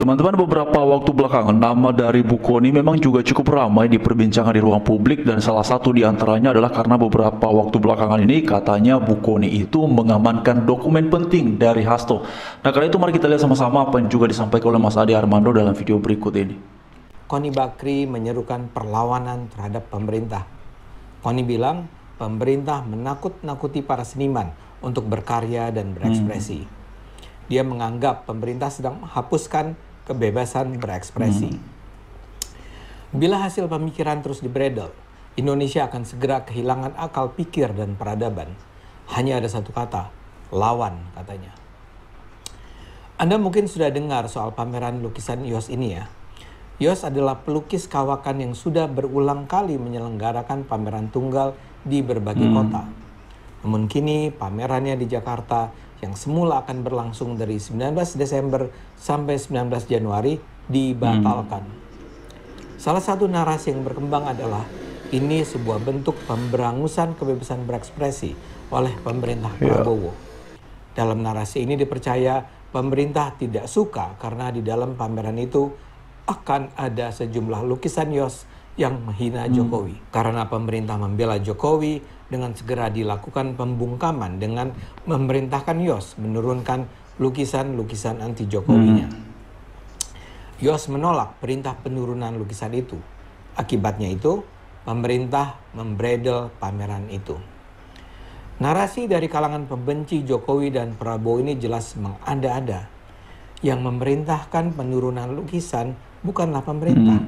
Teman-teman, beberapa waktu belakangan nama dari Bu Kony memang juga cukup ramai diperbincangkan di ruang publik, dan salah satu di antaranya adalah karena beberapa waktu belakangan ini katanya Bu Kony itu mengamankan dokumen penting dari Hasto. Nah, karena itu mari kita lihat sama-sama apa yang juga disampaikan oleh Mas Adi Armando dalam video berikut ini. Kony Bakri menyerukan perlawanan terhadap pemerintah. Kony bilang pemerintah menakut-nakuti para seniman untuk berkarya dan berekspresi. Dia menganggap pemerintah sedang menghapuskan kebebasan berekspresi. Bila hasil pemikiran terus dibredel, Indonesia akan segera kehilangan akal pikir dan peradaban. Hanya ada satu kata, lawan, katanya. Anda mungkin sudah dengar soal pameran lukisan Yos ini ya. Yos adalah pelukis kawakan yang sudah berulang kali menyelenggarakan pameran tunggal di berbagai kota. Namun kini pamerannya di Jakarta yang semula akan berlangsung dari 19 Desember sampai 19 Januari dibatalkan. Salah satu narasi yang berkembang adalah ini sebuah bentuk pemberangusan kebebasan berekspresi oleh pemerintah Prabowo. Dalam narasi ini dipercaya pemerintah tidak suka karena di dalam pameran itu akan ada sejumlah lukisan Yos yang menghina Jokowi. Karena pemerintah membela Jokowi, dengan segera dilakukan pembungkaman dengan memerintahkan Yos menurunkan lukisan-lukisan anti Jokowinya. Yos menolak perintah penurunan lukisan itu. Akibatnya itu, pemerintah membredel pameran itu. Narasi dari kalangan pembenci Jokowi dan Prabowo ini jelas mengada-ada. Yang memerintahkan penurunan lukisan bukanlah pemerintah.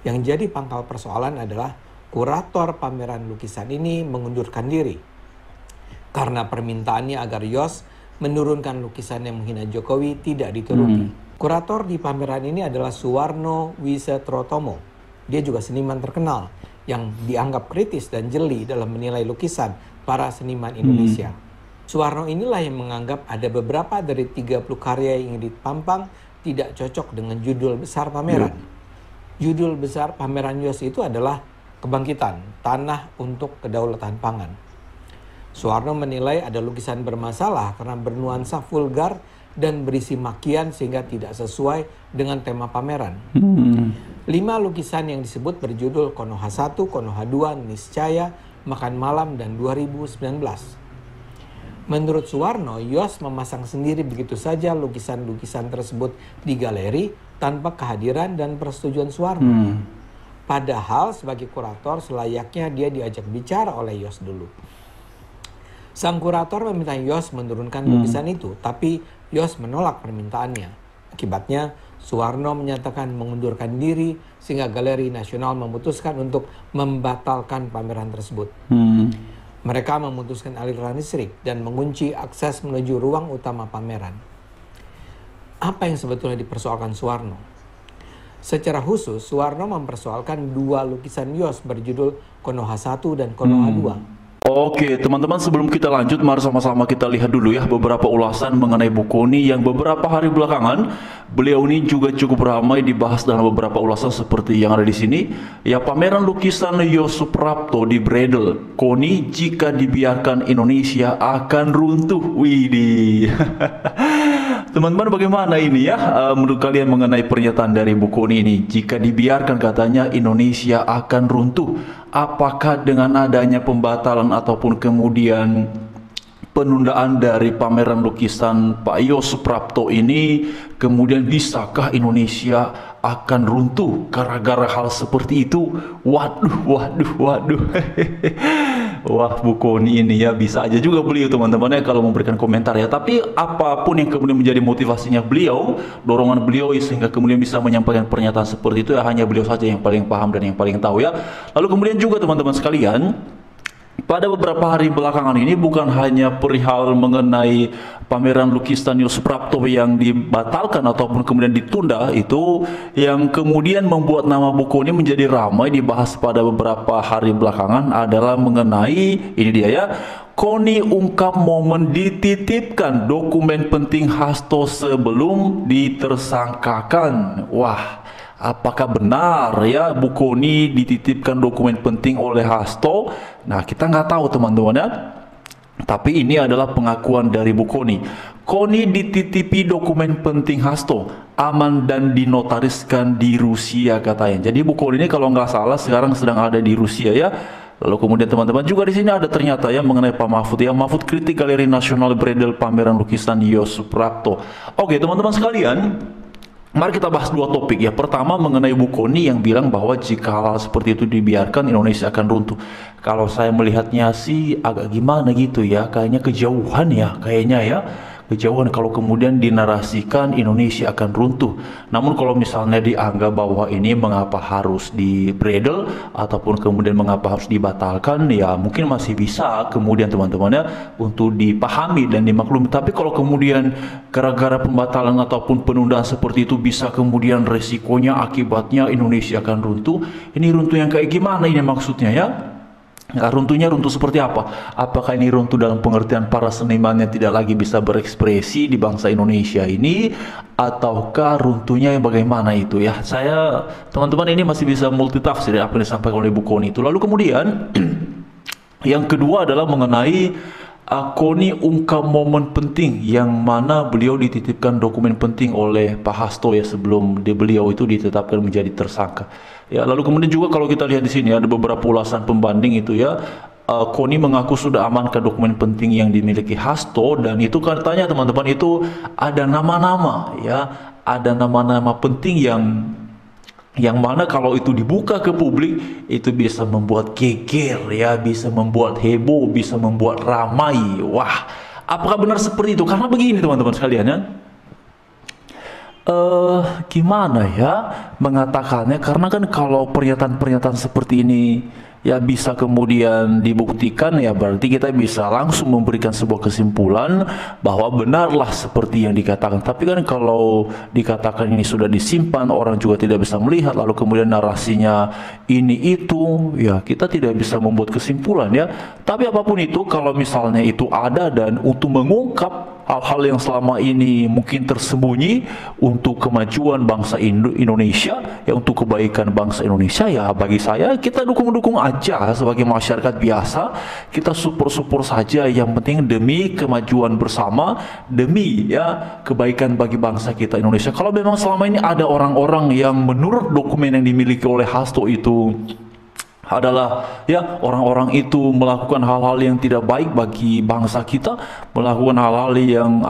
Yang jadi pangkal persoalan adalah kurator pameran lukisan ini mengundurkan diri karena permintaannya agar Yos menurunkan lukisan yang menghina Jokowi tidak dituruti. Kurator di pameran ini adalah Suwarno Wisetrotomo. Dia juga seniman terkenal yang dianggap kritis dan jeli dalam menilai lukisan para seniman Indonesia. Suwarno inilah yang menganggap ada beberapa dari 30 karya yang ingin dipampang tidak cocok dengan judul besar pameran. Judul besar pameran Yos itu adalah Kebangkitan, Tanah untuk Kedaulatan Pangan. Suwarno menilai ada lukisan bermasalah karena bernuansa vulgar dan berisi makian sehingga tidak sesuai dengan tema pameran. 5 lukisan yang disebut berjudul Konoha 1, Konoha 2, Niscaya, Makan Malam, dan 2019. Menurut Suwarno, Yos memasang sendiri begitu saja lukisan-lukisan tersebut di galeri tanpa kehadiran dan persetujuan Suwarno. Padahal sebagai kurator selayaknya dia diajak bicara oleh Yos dulu. Sang kurator meminta Yos menurunkan lukisan itu, tapi Yos menolak permintaannya. Akibatnya Suwarno menyatakan mengundurkan diri sehingga Galeri Nasional memutuskan untuk membatalkan pameran tersebut. Mereka memutuskan aliran listrik dan mengunci akses menuju ruang utama pameran. Apa yang sebetulnya dipersoalkan Suwarno? Secara khusus, Suwarno mempersoalkan 2 lukisan Yos berjudul Konoha 1 dan Konoha 2. Oke, teman-teman, sebelum kita lanjut, mari sama-sama kita lihat dulu ya beberapa ulasan mengenai Bu Kony yang beberapa hari belakangan beliau ini juga cukup ramai dibahas dalam beberapa ulasan seperti yang ada di sini. Ya, pameran lukisan Yos Suprapto di bredel. Kony, jika dibiarkan Indonesia akan runtuh. Widih. Teman-teman, bagaimana ini ya menurut kalian mengenai pernyataan dari Bu Kony ini? Jika dibiarkan katanya Indonesia akan runtuh. Apakah dengan adanya pembatalan ataupun kemudian penundaan dari pameran lukisan Pak Yos Suprapto ini, kemudian bisakah Indonesia akan runtuh gara-gara hal seperti itu? Waduh. Wah, Bu Kony ini ya bisa aja juga beliau teman-teman ya kalau memberikan komentar ya. Tapi apapun yang kemudian menjadi motivasinya beliau, dorongan beliau sehingga kemudian bisa menyampaikan pernyataan seperti itu ya hanya beliau saja yang paling paham dan yang paling tahu ya. Lalu kemudian juga teman-teman sekalian, pada beberapa hari belakangan ini bukan hanya perihal mengenai pameran lukisan Yos Suprapto yang dibatalkan ataupun kemudian ditunda itu yang kemudian membuat nama Bu Kony menjadi ramai dibahas pada beberapa hari belakangan adalah mengenai ini dia ya, Kony ungkap momen dititipkan dokumen penting Hasto sebelum ditersangkakan. Wah, apakah benar ya Bu Kony dititipkan dokumen penting oleh Hasto? Nah, kita nggak tahu teman-teman ya. Tapi ini adalah pengakuan dari Bu Kony. Koni dititipi dokumen penting Hasto, aman dan dinotariskan di Rusia katanya. Jadi Bu Koni ini kalau nggak salah sekarang sedang ada di Rusia ya. Lalu kemudian teman-teman juga di sini ada ternyata ya mengenai Pak Mahfud ya. Mahfud kritik Galeri Nasional Bredel pameran lukisan Yos Suprapto. Oke teman-teman sekalian, mari kita bahas dua topik ya. Pertama mengenai Bu Koni yang bilang bahwa jika hal seperti itu dibiarkan Indonesia akan runtuh. Kalau saya melihatnya sih agak gimana gitu ya, kayaknya kejauhan ya, kayaknya ya. Kejauhan kalau kemudian dinarasikan Indonesia akan runtuh. Namun kalau misalnya dianggap bahwa ini mengapa harus di-bredel ataupun kemudian mengapa harus dibatalkan, ya mungkin masih bisa kemudian teman-temannya untuk dipahami dan dimaklumi. Tapi kalau kemudian gara-gara pembatalan ataupun penundaan seperti itu bisa kemudian resikonya akibatnya Indonesia akan runtuh, ini runtuh yang kayak gimana ini maksudnya ya? Nah, runtuhnya runtuh seperti apa? Apakah ini runtuh dalam pengertian para senimannya tidak lagi bisa berekspresi di bangsa Indonesia ini, ataukah runtuhnya yang bagaimana itu ya? Saya teman-teman ini masih bisa multitafsir apa yang disampaikan oleh Bu Koni itu. Lalu kemudian yang kedua adalah mengenai Koni ungkap momen penting yang mana beliau dititipkan dokumen penting oleh Pak Hasto ya sebelum beliau itu ditetapkan menjadi tersangka. Ya, lalu kemudian juga kalau kita lihat di sini ada beberapa ulasan pembanding itu ya. Koni mengaku sudah amankan dokumen penting yang dimiliki Hasto dan itu katanya teman-teman itu ada nama-nama ya, ada nama-nama penting yang mana kalau itu dibuka ke publik itu bisa membuat geger ya, bisa membuat heboh, bisa membuat ramai. Wah, apakah benar seperti itu? Karena begini teman-teman sekalian ya. Gimana ya mengatakannya, karena kan kalau pernyataan-pernyataan seperti ini ya bisa kemudian dibuktikan ya berarti kita bisa langsung memberikan sebuah kesimpulan bahwa benarlah seperti yang dikatakan. Tapi kan kalau dikatakan ini sudah disimpan, orang juga tidak bisa melihat, lalu kemudian narasinya ini itu ya kita tidak bisa membuat kesimpulan ya. Tapi apapun itu, kalau misalnya itu ada dan untuk mengungkap hal-hal yang selama ini mungkin tersembunyi untuk kemajuan bangsa Indonesia ya, untuk kebaikan bangsa Indonesia ya, bagi saya kita dukung-dukung aja sebagai masyarakat biasa. Kita support saja, yang penting demi kemajuan bersama, demi ya kebaikan bagi bangsa kita Indonesia. Kalau memang selama ini ada orang-orang yang menurut dokumen yang dimiliki oleh Hasto itu adalah ya orang-orang itu melakukan hal-hal yang tidak baik bagi bangsa kita, melakukan hal-hal yang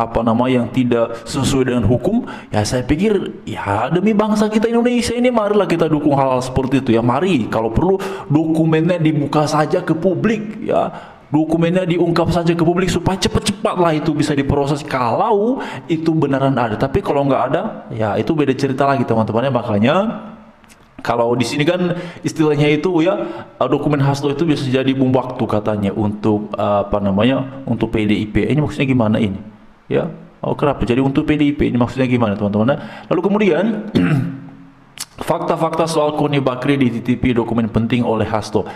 yang tidak sesuai dengan hukum, ya saya pikir ya demi bangsa kita Indonesia ini marilah kita dukung hal-hal seperti itu ya. Mari kalau perlu dokumennya dibuka saja ke publik ya, dokumennya diungkap saja ke publik supaya cepat-cepatlah itu bisa diproses kalau itu beneran ada. Tapi kalau nggak ada ya itu beda cerita lagi teman-temannya. Makanya kalau di sini kan istilahnya itu ya, dokumen Hasto itu bisa jadi bom waktu katanya untuk untuk PDIP. Ini maksudnya gimana ini? Ya, kenapa? Jadi untuk PDIP ini maksudnya gimana teman-teman? Lalu kemudian fakta-fakta soal Koni Bakri dititipi dokumen penting oleh Hasto.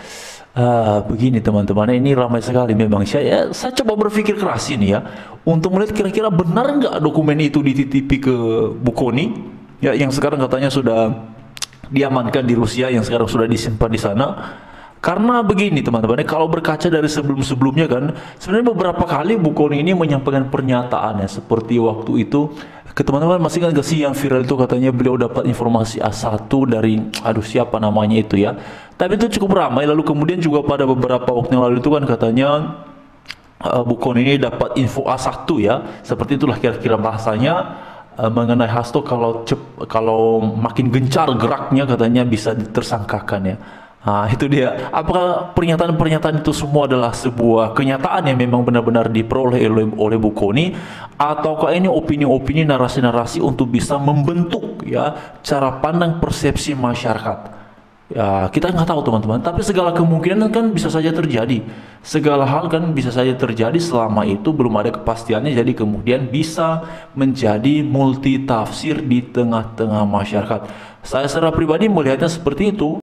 Begini teman-teman, ini ramai sekali memang. Saya coba berpikir keras ini ya, untuk melihat kira-kira benar nggak dokumen itu dititipi ke Bu Koni ya, yang sekarang katanya sudah diamankan di Rusia, yang sekarang sudah disimpan di sana. Karena begini teman-teman, kalau berkaca dari sebelum-sebelumnya kan sebenarnya beberapa kali Bu Koni ini menyampaikan pernyataannya seperti waktu itu ke teman-teman, masih kan gak sih yang viral itu katanya beliau dapat informasi A1 dari siapa namanya itu ya, tapi itu cukup ramai. Lalu kemudian juga pada beberapa waktu yang lalu itu kan katanya Bu Koni ini dapat info A1 ya, seperti itulah kira-kira bahasanya. Mengenai Hasto kalau makin gencar geraknya katanya bisa ditersangkakan ya. Nah, itu dia. Apakah pernyataan-pernyataan itu semua adalah sebuah kenyataan yang memang benar-benar diperoleh oleh Bu Koni, ataukah ini opini-opini, narasi-narasi untuk bisa membentuk ya cara pandang persepsi masyarakat? Ya, kita nggak tahu teman-teman, tapi segala kemungkinan kan bisa saja terjadi. Segala hal kan bisa saja terjadi selama itu belum ada kepastiannya, jadi kemudian bisa menjadi multi tafsir di tengah-tengah masyarakat. Saya secara pribadi melihatnya seperti itu.